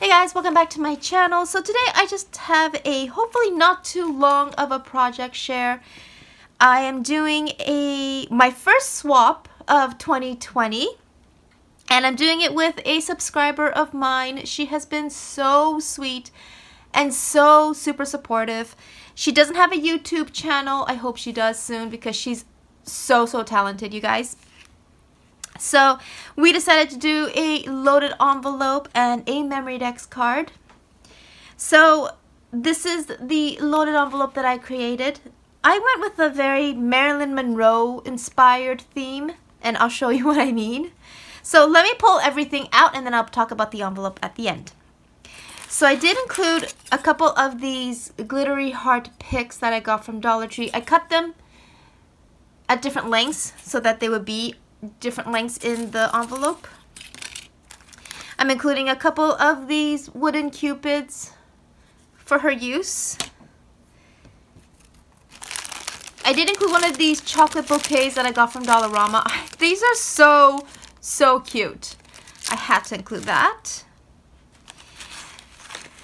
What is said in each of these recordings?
Hey guys, welcome back to my channel. So today I just have a hopefully not too long of a project share. I am doing my first swap of 2020 and I'm doing it with a subscriber of mine. She has been so sweet and so super supportive. She doesn't have a YouTube channel. I hope she does soon because she's so talented, you guys. So we decided to do a loaded envelope and a memory dex card. So this is the loaded envelope that I created. I went with a very Marilyn Monroe inspired theme, and I'll show you what I mean. So let me pull everything out and then I'll talk about the envelope at the end. So I did include a couple of these glittery heart picks that I got from Dollar Tree. I cut them at different lengths so that they would be different lengths in the envelope. I'm including a couple of these wooden cupids for her use. I did include one of these chocolate bouquets that I got from Dollarama. These are so cute. I had to include that.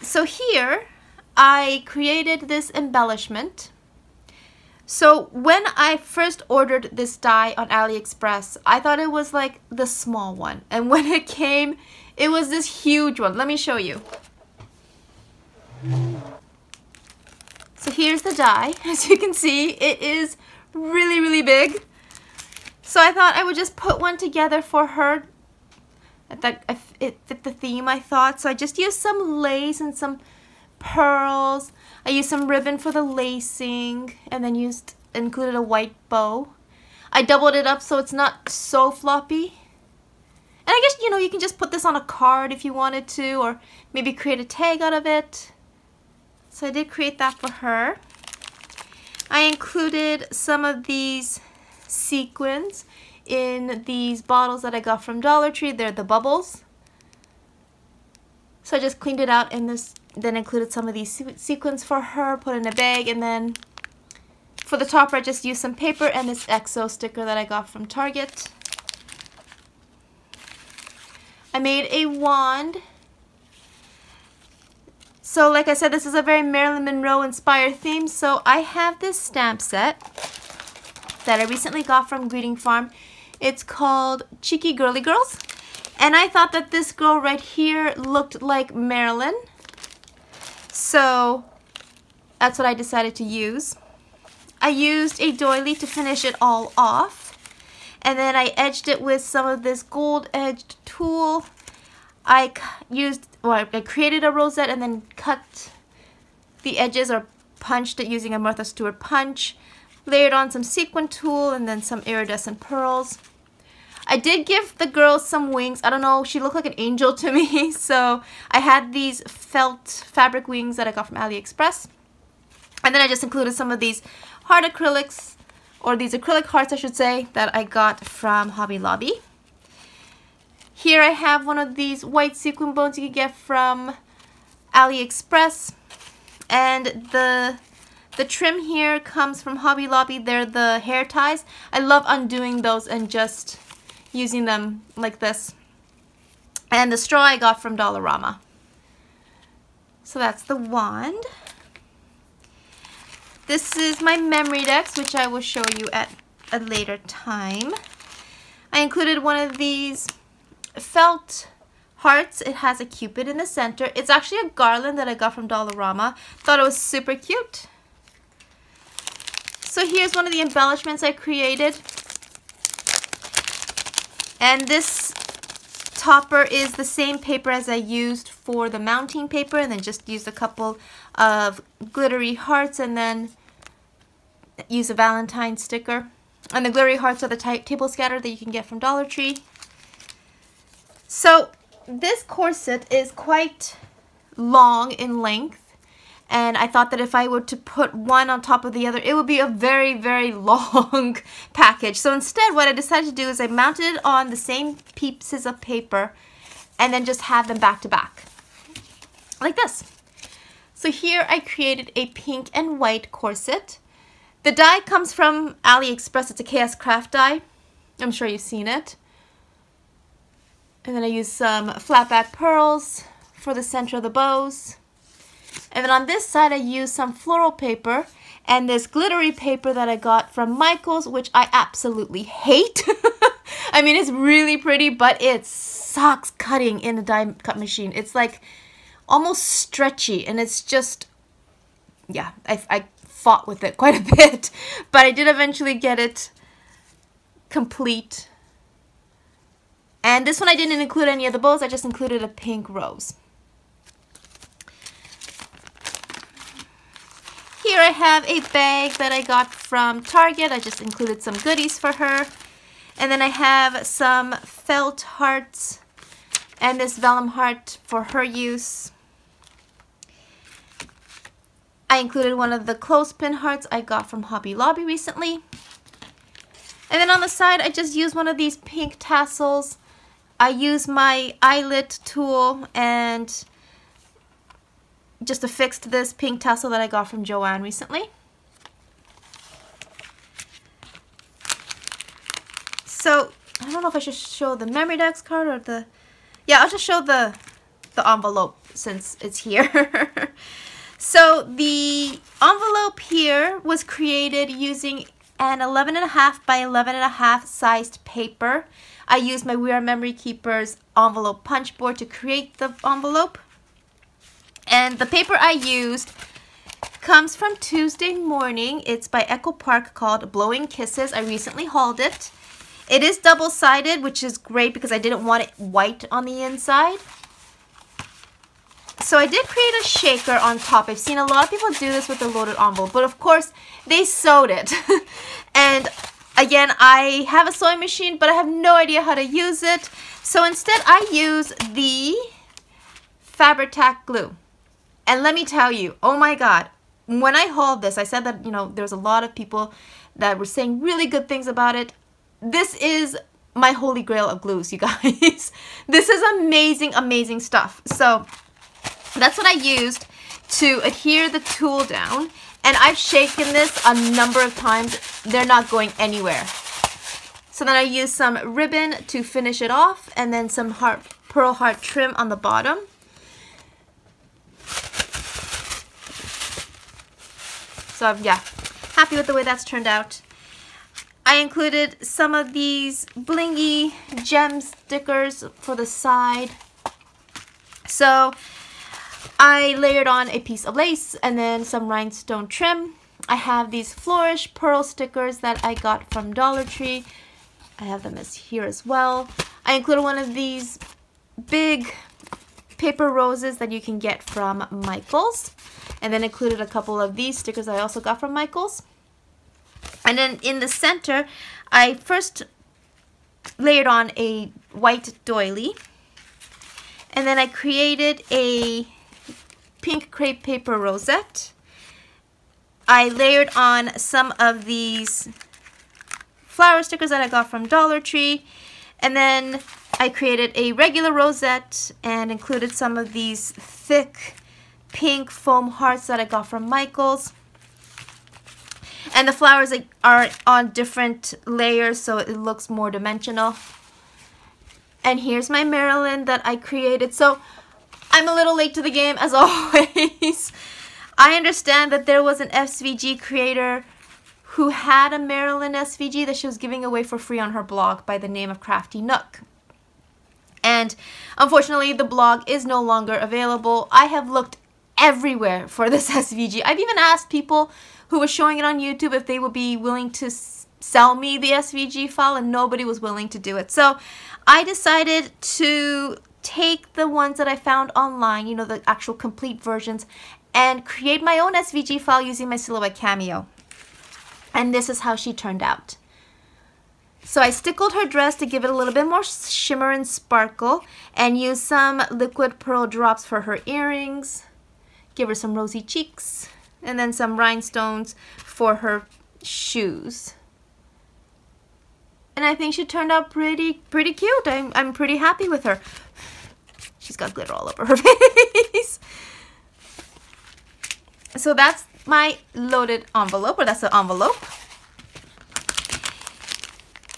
So here I created this embellishment. So when I first ordered this die on AliExpress, I thought it was like the small one. And when it came, it was this huge one. Let me show you. So here's the die. As you can see, it is really big. So I thought I would just put one together for her. It fit the theme, I thought. So I just used some lace and some pearls. I used some ribbon for the lacing and then included a white bow. I doubled it up so it's not so floppy. And I guess, you can just put this on a card if you wanted to, or maybe create a tag out of it. So I did create that for her. I included some of these sequins in these bottles that I got from Dollar Tree. They're the bubbles. So I just cleaned it out and then included some of these sequins for her, put in a bag, and then for the topper I just used some paper and this EXO sticker that I got from Target. I made a wand. So like I said, this is a very Marilyn Monroe inspired theme. So I have this stamp set that I recently got from Greeting Farm. It's called Cheeky Girly Girls. And I thought that this girl right here looked like Marilyn. So that's what I decided to use. I used a doily to finish it all off. And then I edged it with some of this gold edged tulle. I created a rosette and then cut the edges or punched it using a Martha Stewart punch. Layered on some sequin tulle and then some iridescent pearls. I did give the girl some wings. I don't know, she looked like an angel to me. So I had these felt fabric wings that I got from AliExpress. And then I just included some of these hard acrylics, or these acrylic hearts I should say, that I got from Hobby Lobby. Here I have one of these white sequin bones you can get from AliExpress. And the trim here comes from Hobby Lobby. They're the hair ties. I love undoing those and just using them like this. And the straw I got from Dollarama. So that's the wand. This is my memory dex, which I will show you at a later time. I included one of these felt hearts. It has a cupid in the center. It's actually a garland that I got from Dollarama. Thought it was super cute. So here's one of the embellishments I created. And this topper is the same paper as I used for the mounting paper, and then just used a couple of glittery hearts and then use a Valentine sticker. And the glittery hearts are the table scatter that you can get from Dollar Tree. So this corset is quite long in length. And I thought that if I were to put one on top of the other, it would be a very long package. So instead, what I decided to do is I mounted it on the same pieces of paper and then just have them back to back. Like this. So here I created a pink and white corset. The die comes from AliExpress. It's a KS Craft die. I'm sure you've seen it. And then I used some flat back pearls, for the center of the bows. And then on this side, I used some floral paper and this glittery paper that I got from Michaels, which I absolutely hate. I mean, it's really pretty, but it sucks cutting in a die cut machine. It's like almost stretchy, and it's just, yeah, I fought with it quite a bit, but I did eventually get it complete. And this one I didn't include any of the bows, I just included a pink rose. Here I have a bag that I got from Target. I just included some goodies for her. And then I have some felt hearts and this vellum heart for her use. I included one of the clothespin hearts I got from Hobby Lobby recently. And then on the side, I just used one of these pink tassels. I used my eyelet tool and just affixed this pink tassel that I got from Joanne recently. So, I don't know if I should show the memory decks card or the... Yeah, I'll just show the envelope since it's here. So, the envelope here was created using an 11.5 by 11.5 sized paper. I used my We Are Memory Keepers envelope punch board to create the envelope. And the paper I used comes from Tuesday Morning. It's by Echo Park called Blowing Kisses. I recently hauled it. It is double-sided, which is great because I didn't want it white on the inside. So I did create a shaker on top. I've seen a lot of people do this with the loaded envelope, but of course they sewed it. And again, I have a sewing machine, but I have no idea how to use it. So instead I use the Fabri-Tac glue. And let me tell you, oh my God, when I hauled this, I said that, you know, there's a lot of people that were saying really good things about it. This is my holy grail of glues, you guys. This is amazing, amazing stuff. So that's what I used to adhere the tool down. And I've shaken this a number of times. They're not going anywhere. So then I used some ribbon to finish it off and then some pearl heart trim on the bottom. So yeah, happy with the way that's turned out. I included some of these blingy gem stickers for the side. So I layered on a piece of lace and then some rhinestone trim. I have these flourish pearl stickers that I got from Dollar Tree. I have them here as well. I included one of these big paper roses that you can get from Michaels. And then included a couple of these stickers I also got from Michaels. And then in the center, I first layered on a white doily. And then I created a pink crepe paper rosette. I layered on some of these flower stickers that I got from Dollar Tree. And then I created a regular rosette and included some of these thick pink foam hearts that I got from Michaels. And the flowers are on different layers, so it looks more dimensional. And here's my Marilyn that I created. So I'm a little late to the game, as always. I understand that there was an SVG creator who had a Marilyn SVG that she was giving away for free on her blog by the name of Crafty Nook. And unfortunately, the blog is no longer available. I have looked everywhere for this SVG. I've even asked people who were showing it on YouTube if they would be willing to sell me the SVG file, and nobody was willing to do it. So I decided to take the ones that I found online, you know, the actual complete versions, and create my own SVG file using my Silhouette Cameo. And this is how she turned out. So I stickled her dress to give it a little bit more shimmer and sparkle, and used some liquid pearl drops for her earrings, give her some rosy cheeks, and then some rhinestones for her shoes. And I think she turned out pretty cute. I'm pretty happy with her. She's got glitter all over her face. So that's my loaded envelope, or that's the envelope.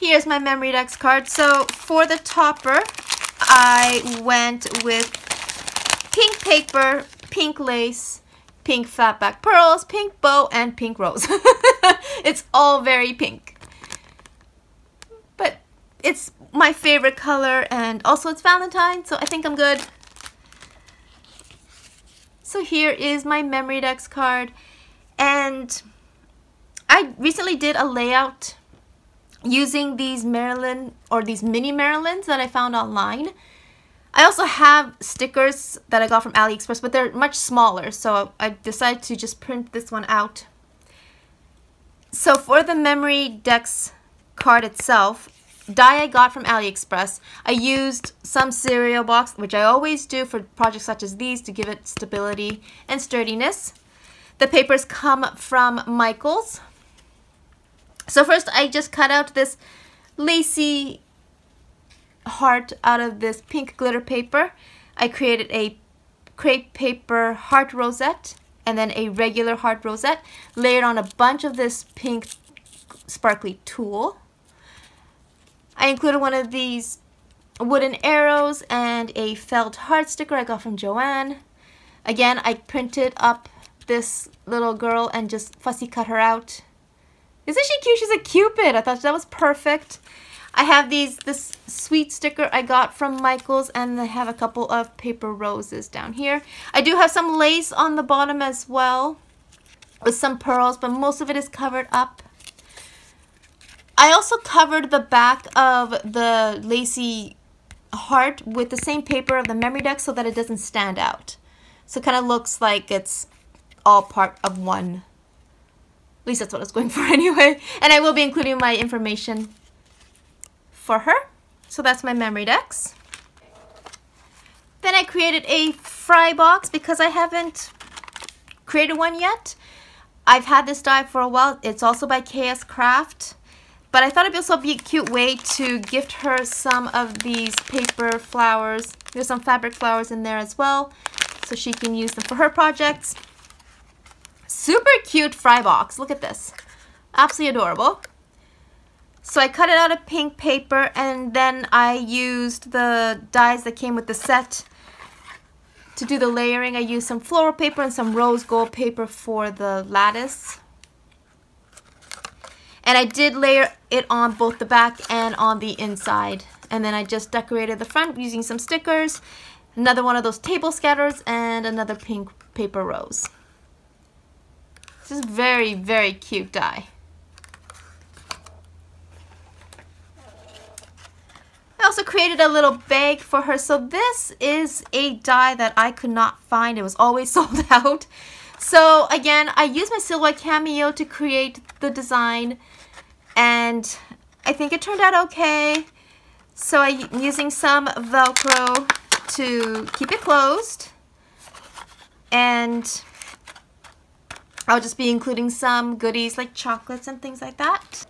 Here's my memory decks card. So for the topper, I went with pink paper, pink lace, pink flat back pearls, pink bow, and pink rose. It's all very pink. But it's my favorite color, and also it's Valentine, so I think I'm good. So here is my Memory Decks card, and I recently did a layout using these Marilyn, or these mini Marilyns that I found online. I also have stickers that I got from AliExpress, but they're much smaller, so I decided to just print this one out. So for the Memory Decks card itself, die I got from AliExpress, I used some cereal box, which I always do for projects such as these, to give it stability and sturdiness. The papers come from Michaels. So first I just cut out this lacy heart out of this pink glitter paper. I created a crepe paper heart rosette and then a regular heart rosette, layered on a bunch of this pink sparkly tulle. I included one of these wooden arrows and a felt heart sticker I got from Joanne. Again, I printed up this little girl and just fussy cut her out. Isn't she cute? She's a cupid. I thought that was perfect. I have this sweet sticker I got from Michaels, and I have a couple of paper roses down here. I do have some lace on the bottom as well with some pearls, but most of it is covered up. I also covered the back of the lacy heart with the same paper of the Memory Deck so that it doesn't stand out. So it kind of looks like it's all part of one. At least that's what I was going for anyway. And I will be including my information for her. So that's my Memory Decks. Then I created a fry box because I haven't created one yet. I've had this die for a while. It's also by KS Craft. But I thought it'd also be a cute way to gift her some of these paper flowers. There's some fabric flowers in there as well, so she can use them for her projects. Super cute fry box. Look at this. Absolutely adorable. So I cut it out of pink paper, and then I used the dies that came with the set to do the layering. I used some floral paper and some rose gold paper for the lattice. And I did layer it on both the back and on the inside. And then I just decorated the front using some stickers, another one of those table scatters, and another pink paper rose. This is very, very cute die. I also created a little bag for her. So this is a die that I could not find. It was always sold out. So again, I used my Silhouette Cameo to create the design, and I think it turned out okay. So I'm using some Velcro to keep it closed, and I'll just be including some goodies like chocolates and things like that.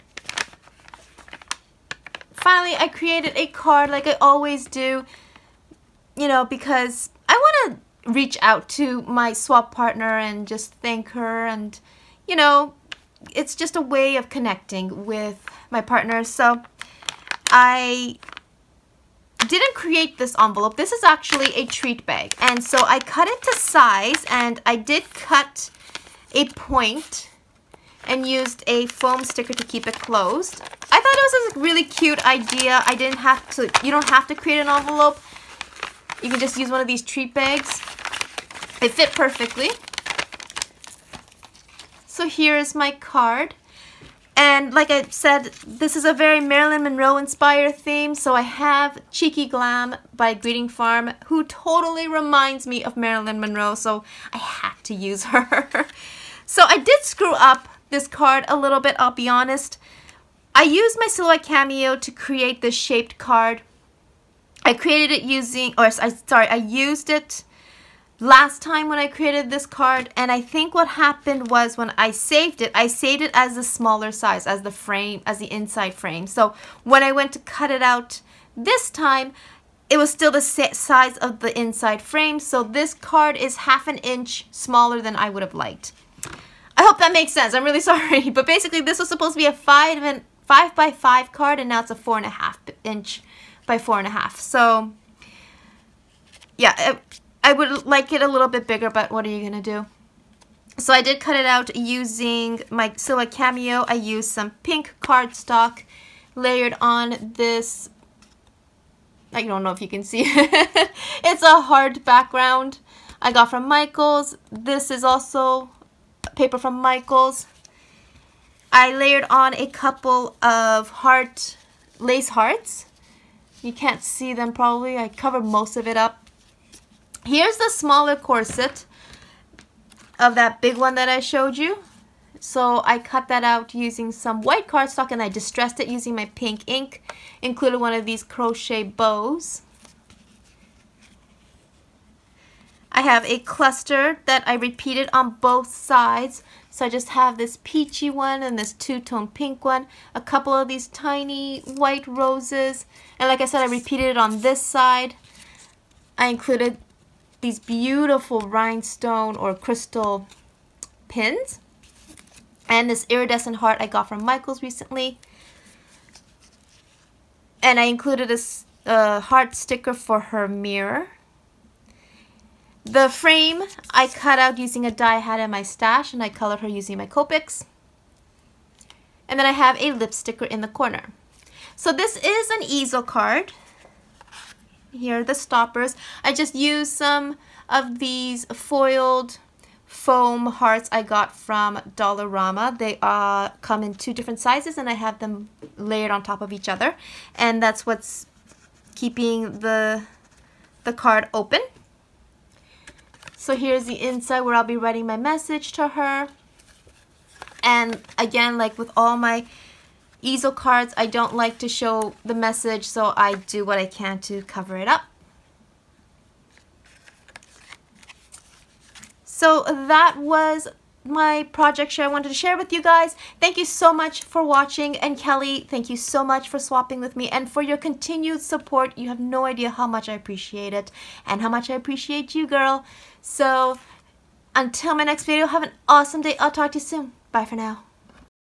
Finally, I created a card like I always do, you know, because I want to reach out to my swap partner and just thank her, and you know, it's just a way of connecting with my partner. So I didn't create this envelope. This is actually a treat bag, and so I cut it to size, and I did cut a point and used a foam sticker to keep it closed. I thought it was a really cute idea. I didn't have to, you don't have to create an envelope. You can just use one of these treat bags. It fit perfectly. So here's my card. And like I said, this is a very Marilyn Monroe inspired theme. So I have Cheeky Glam by Greeting Farm, who totally reminds me of Marilyn Monroe. So I had to use her. So I did screw up this card a little bit, I'll be honest. I used my Silhouette Cameo to create this shaped card. I created it using, I used it last time when I created this card, and I think what happened was when I saved it as a smaller size, as the frame, as the inside frame. So when I went to cut it out this time, it was still the size of the inside frame. So this card is half an inch smaller than I would have liked. I hope that makes sense. I'm really sorry, but basically this was supposed to be a 5 by 5 card, and now it's a 4.5 inch by 4.5. So yeah, I would like it a little bit bigger, but what are you going to do? So I did cut it out using my Silhouette Cameo. I used some pink cardstock layered on this. I don't know if you can see. It's a hard background I got from Michaels. This is also paper from Michaels. I layered on a couple of lace hearts. You can't see them probably. I covered most of it up. Here's the smaller corset of that big one that I showed you. So I cut that out using some white cardstock and I distressed it using my pink ink. Included one of these crochet bows. I have a cluster that I repeated on both sides. So I just have this peachy one and this two-tone pink one. A couple of these tiny white roses. And like I said, I repeated it on this side. I included these beautiful rhinestone or crystal pins. And this iridescent heart I got from Michaels recently. And I included a heart sticker for her mirror. The frame I cut out using a die I had in my stash, and I colored her using my Copics. And then I have a lip sticker in the corner. So this is an easel card. Here are the stoppers. I just used some of these foiled foam hearts I got from Dollarama. They come in 2 different sizes and I have them layered on top of each other. And that's what's keeping the card open. So here's the inside where I'll be writing my message to her. And again, like with all my easel cards, I don't like to show the message, so I do what I can to cover it up. So that was my project share I wanted to share with you guys. Thank you so much for watching, and Kelly, thank you so much for swapping with me and for your continued support. You have no idea how much I appreciate it and how much I appreciate you, girl. So until my next video, have an awesome day. I'll talk to you soon. Bye for now.